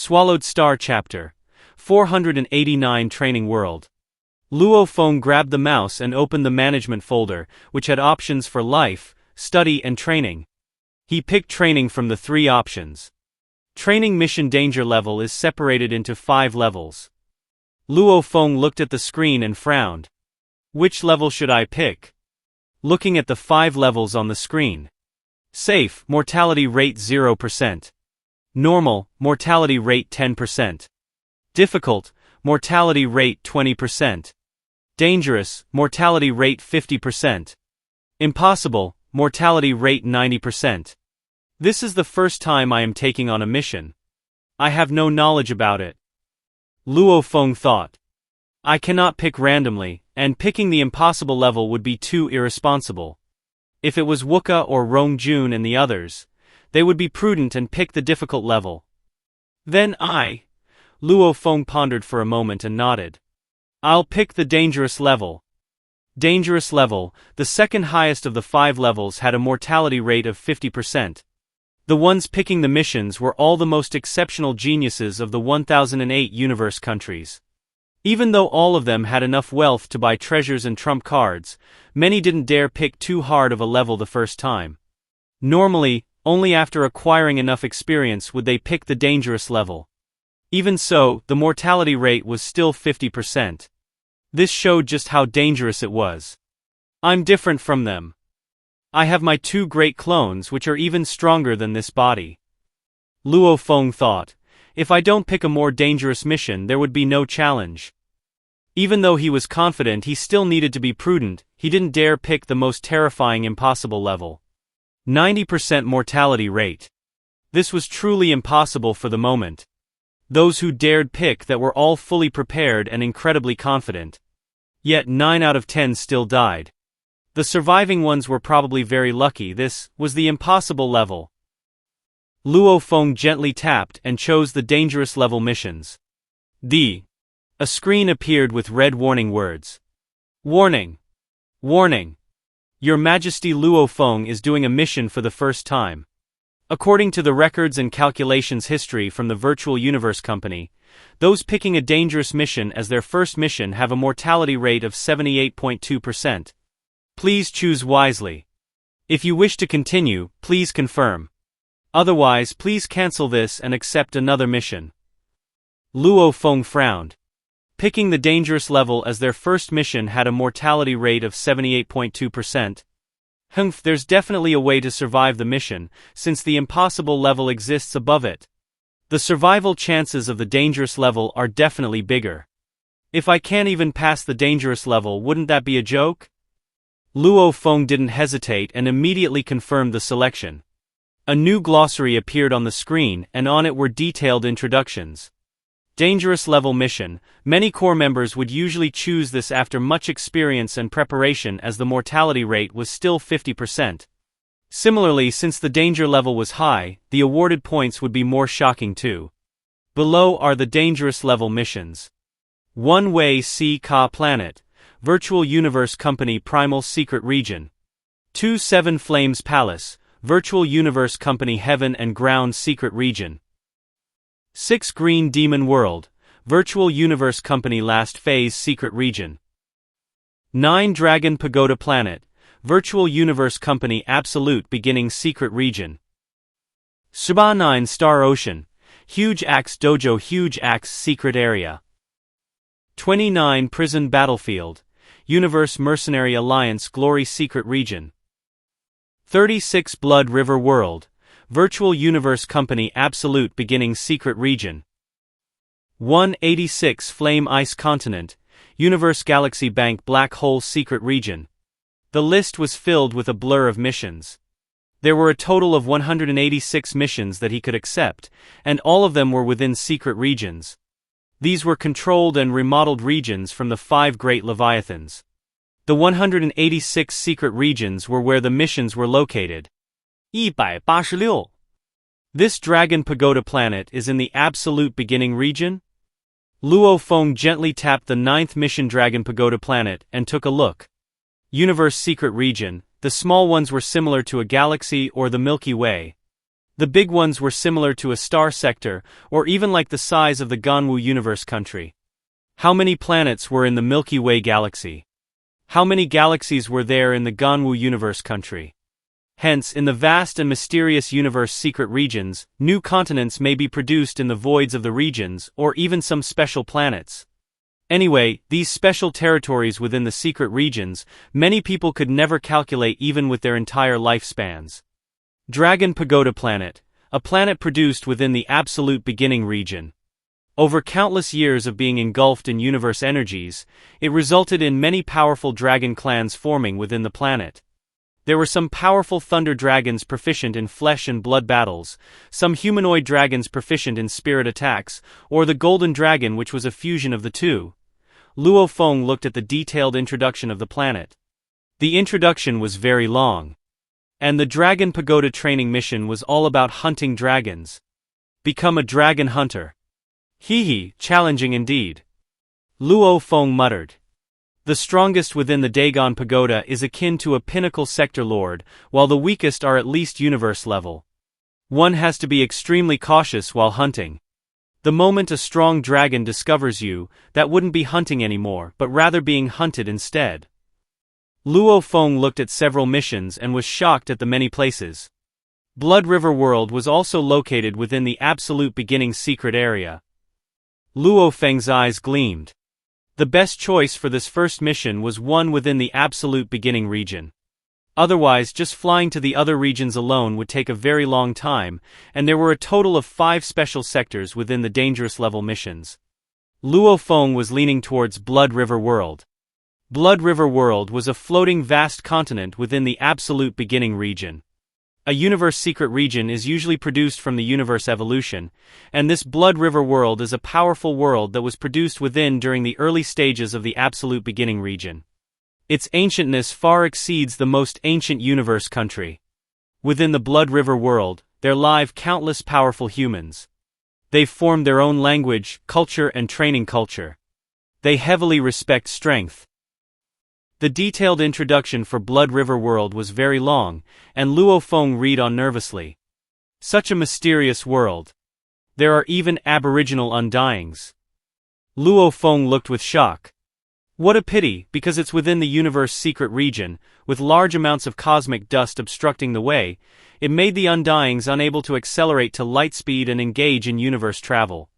Swallowed Star Chapter 489 Training World. Luo Feng grabbed the mouse and opened the management folder, which had options for life, study and training. He picked training from the 3 options. Training mission danger level is separated into 5 levels. Luo Feng looked at the screen and frowned. Which level should I pick? Looking at the 5 levels on the screen. Safe, mortality rate 0%. Normal, mortality rate 10%. Difficult, mortality rate 20%. Dangerous, mortality rate 50%. Impossible, mortality rate 90%. This is the first time I am taking on a mission. I have no knowledge about it. Luo Feng thought. I cannot pick randomly, and picking the impossible level would be too irresponsible. If it was Wuka or Rongjun and the others, they would be prudent and pick the difficult level. Then Luo Feng pondered for a moment and nodded. I'll pick the dangerous level. Dangerous level, the second highest of the 5 levels, had a mortality rate of 50%. The ones picking the missions were all the most exceptional geniuses of the 1008 universe countries. Even though all of them had enough wealth to buy treasures and trump cards, many didn't dare pick too hard of a level the first time. Normally, only after acquiring enough experience would they pick the dangerous level. Even so, the mortality rate was still 50%. This showed just how dangerous it was. I'm different from them. I have my 2 great clones which are even stronger than this body. Luo Feng thought. If I don't pick a more dangerous mission, there would be no challenge. Even though he was confident he still needed to be prudent, he didn't dare pick the most terrifying impossible level. 90% mortality rate. This was truly impossible for the moment. Those who dared pick that were all fully prepared and incredibly confident. Yet 9 out of 10 still died. The surviving ones were probably very lucky. This was the impossible level. Luo Feng gently tapped and chose the dangerous level missions. A screen appeared with red warning words. Warning! Warning! Your Majesty, Luo Feng is doing a mission for the first time. According to the records and calculations history from the Virtual Universe Company, those picking a dangerous mission as their first mission have a mortality rate of 78.2%. Please choose wisely. If you wish to continue, please confirm. Otherwise, please cancel this and accept another mission. Luo Feng frowned. Picking the dangerous level as their first mission had a mortality rate of 78.2%. There's definitely a way to survive the mission, since the impossible level exists above it. The survival chances of the dangerous level are definitely bigger. If I can't even pass the dangerous level, wouldn't that be a joke? Luo Feng didn't hesitate and immediately confirmed the selection. A new glossary appeared on the screen, and on it were detailed introductions. Dangerous level mission. Many core members would usually choose this after much experience and preparation, as the mortality rate was still 50%. Similarly, since the danger level was high, the awarded points would be more shocking too. Below are the dangerous level missions. One Way Si Ka Planet, Virtual Universe Company Primal Secret Region. 2 Seven Flames Palace, Virtual Universe Company Heaven and Ground Secret Region. 6 Green Demon World, Virtual Universe Company Last Phase Secret Region. 9 Dragon Pagoda Planet, Virtual Universe Company Absolute Beginning Secret Region. Suba 9 Star Ocean, Huge Axe Dojo Huge Axe Secret Area. 29 Prison Battlefield, Universe Mercenary Alliance Glory Secret Region. 36 Blood River World, Virtual Universe Company Absolute Beginning Secret Region. 186 Flame Ice Continent, Universe Galaxy Bank Black Hole Secret Region. The list was filled with a blur of missions. There were a total of 186 missions that he could accept, and all of them were within secret regions. These were controlled and remodeled regions from the 5 Great Leviathans. The 186 secret regions were where the missions were located. 186. This Dragon Pagoda planet is in the Absolute Beginning region? Luo Feng gently tapped the 9th mission Dragon Pagoda planet and took a look. Universe Secret Region. The small ones were similar to a galaxy or the Milky Way. The big ones were similar to a star sector, or even like the size of the Ganwu universe country. How many planets were in the Milky Way galaxy? How many galaxies were there in the Ganwu universe country? Hence, in the vast and mysterious universe secret regions, new continents may be produced in the voids of the regions, or even some special planets. Anyway, these special territories within the secret regions, many people could never calculate even with their entire lifespans. Dragon Pagoda Planet, a planet produced within the absolute beginning region. Over countless years of being engulfed in universe energies, it resulted in many powerful dragon clans forming within the planet. There were some powerful thunder dragons proficient in flesh and blood battles, some humanoid dragons proficient in spirit attacks, or the golden dragon which was a fusion of the two. Luo Feng looked at the detailed introduction of the planet. The introduction was very long. And the Dragon Pagoda training mission was all about hunting dragons. Become a dragon hunter. Hee, challenging indeed. Luo Feng muttered. The strongest within the Dagon Pagoda is akin to a pinnacle sector lord, while the weakest are at least universe level. One has to be extremely cautious while hunting. The moment a strong dragon discovers you, that wouldn't be hunting anymore, but rather being hunted instead. Luo Feng looked at several missions and was shocked at the many places. Blood River World was also located within the absolute beginning secret area. Luo Feng's eyes gleamed. The best choice for this first mission was one within the absolute beginning region. Otherwise, just flying to the other regions alone would take a very long time, and there were a total of 5 special sectors within the dangerous level missions. Luo Feng was leaning towards Blood River World. Blood River World was a floating vast continent within the absolute beginning region. A universe secret region is usually produced from the universe evolution, and this Blood River World is a powerful world that was produced within during the early stages of the absolute beginning region. Its ancientness far exceeds the most ancient universe country. Within the Blood River World, there live countless powerful humans. They've formed their own language, culture and training culture. They heavily respect strength. The detailed introduction for Blood River World was very long, and Luo Feng read on nervously. Such a mysterious world. There are even aboriginal undyings. Luo Feng looked with shock. What a pity, because it's within the universe secret region, with large amounts of cosmic dust obstructing the way, it made the undyings unable to accelerate to light speed and engage in universe travel.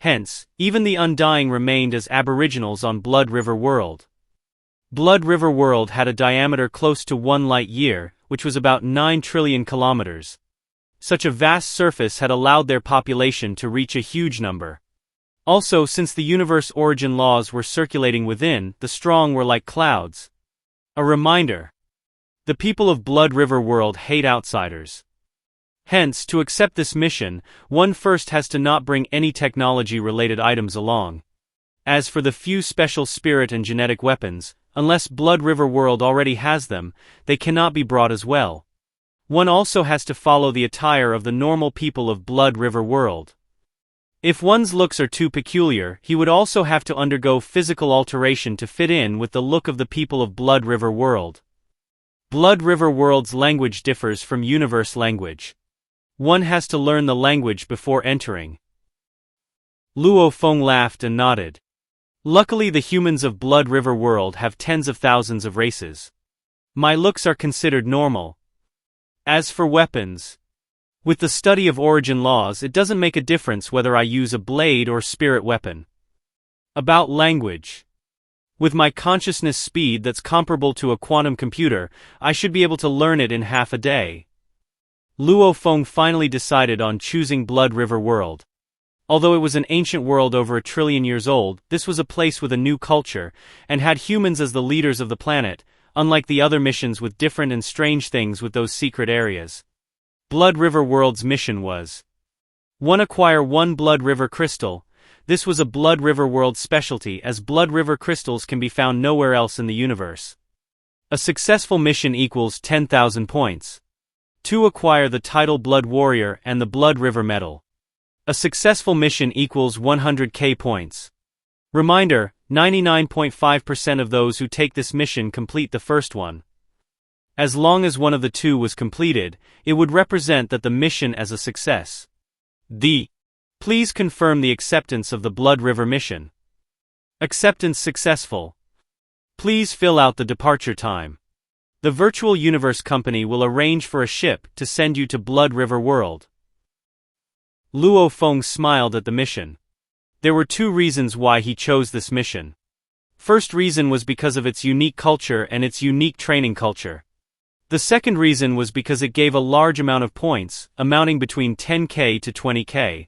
Hence, even the undying remained as aboriginals on Blood River World. Blood River World had a diameter close to 1 light year, which was about 9 trillion kilometers. Such a vast surface had allowed their population to reach a huge number. Also, since the universe origin laws were circulating within, the strong were like clouds. A reminder. The people of Blood River World hate outsiders. Hence, to accept this mission, one first has to not bring any technology-related items along. As for the few special spirit and genetic weapons, unless Blood River World already has them, they cannot be brought as well. One also has to follow the attire of the normal people of Blood River World. If one's looks are too peculiar, he would also have to undergo physical alteration to fit in with the look of the people of Blood River World. Blood River World's language differs from universe language. One has to learn the language before entering. Luo Feng laughed and nodded. Luckily the humans of Blood River World have tens of thousands of races. My looks are considered normal. As for weapons, with the study of origin laws it doesn't make a difference whether I use a blade or spirit weapon. About language. With my consciousness speed that's comparable to a quantum computer, I should be able to learn it in half a day. Luo Feng finally decided on choosing Blood River World. Although it was an ancient world over 1 trillion years old, this was a place with a new culture, and had humans as the leaders of the planet, unlike the other missions with different and strange things with those secret areas. Blood River World's mission was 1. Acquire 1 Blood River Crystal. This was a Blood River World specialty as Blood River crystals can be found nowhere else in the universe. A successful mission equals 10,000 points. 2. Acquire the title Blood Warrior and the Blood River Medal. A successful mission equals 100k points. Reminder, 99.5% of those who take this mission complete the first one. As long as one of the two was completed, it would represent that the mission as a success. Please confirm the acceptance of the Blood River mission. Acceptance successful. Please fill out the departure time. The Virtual Universe Company will arrange for a ship to send you to Blood River World. Luo Feng smiled at the mission. There were two reasons why he chose this mission. First reason was because of its unique culture and its unique training culture. The second reason was because it gave a large amount of points, amounting between 10k to 20k.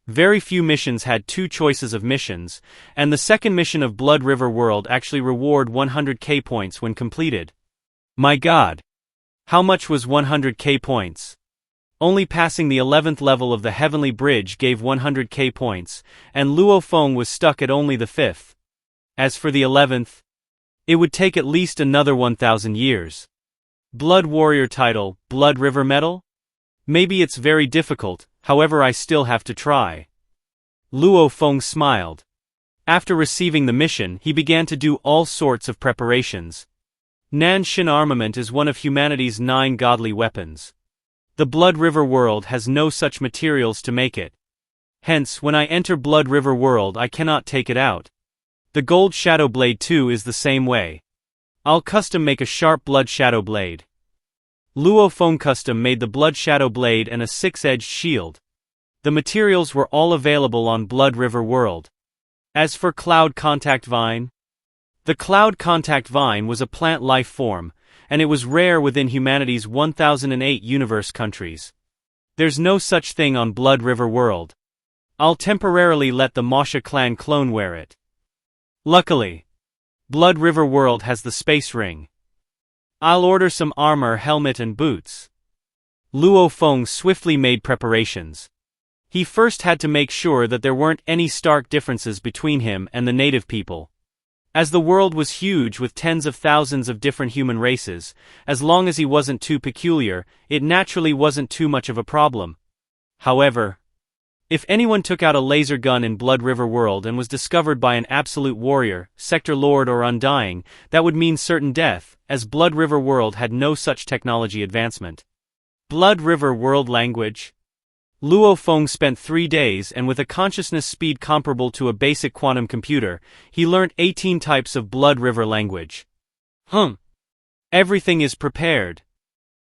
Very few missions had two choices of missions, and the second mission of Blood River World actually reward 100k points when completed. My god! How much was 100k points? Only passing the 11th level of the Heavenly Bridge gave 100k points, and Luo Feng was stuck at only the 5th. As for the 11th, it would take at least another 1,000 years. Blood Warrior title, Blood River medal? Maybe it's very difficult, however I still have to try. Luo Feng smiled. After receiving the mission, he began to do all sorts of preparations. Nan Shin armament is one of humanity's 9 godly weapons. The Blood River World has no such materials to make it. Hence, when I enter Blood River World I cannot take it out. The Gold Shadow Blade 2 is the same way. I'll custom make a sharp Blood Shadow Blade. Luo Feng custom made the Blood Shadow Blade and a 6-edged shield. The materials were all available on Blood River World. As for Cloud Contact Vine, the Cloud Contact Vine was a plant life form, and it was rare within humanity's 1008 universe countries. There's no such thing on Blood River World. I'll temporarily let the Masha clan clone wear it. Luckily, Blood River World has the space ring. I'll order some armor, helmet and boots. Luo Feng swiftly made preparations. He first had to make sure that there weren't any stark differences between him and the native people. As the world was huge with tens of thousands of different human races, as long as he wasn't too peculiar, it naturally wasn't too much of a problem. However, if anyone took out a laser gun in Blood River World and was discovered by an absolute warrior, sector lord or undying, that would mean certain death, as Blood River World had no such technology advancement. Blood River World language? Luo Feng spent 3 days and with a consciousness speed comparable to a basic quantum computer, he learnt 18 types of Blood River language. Everything is prepared.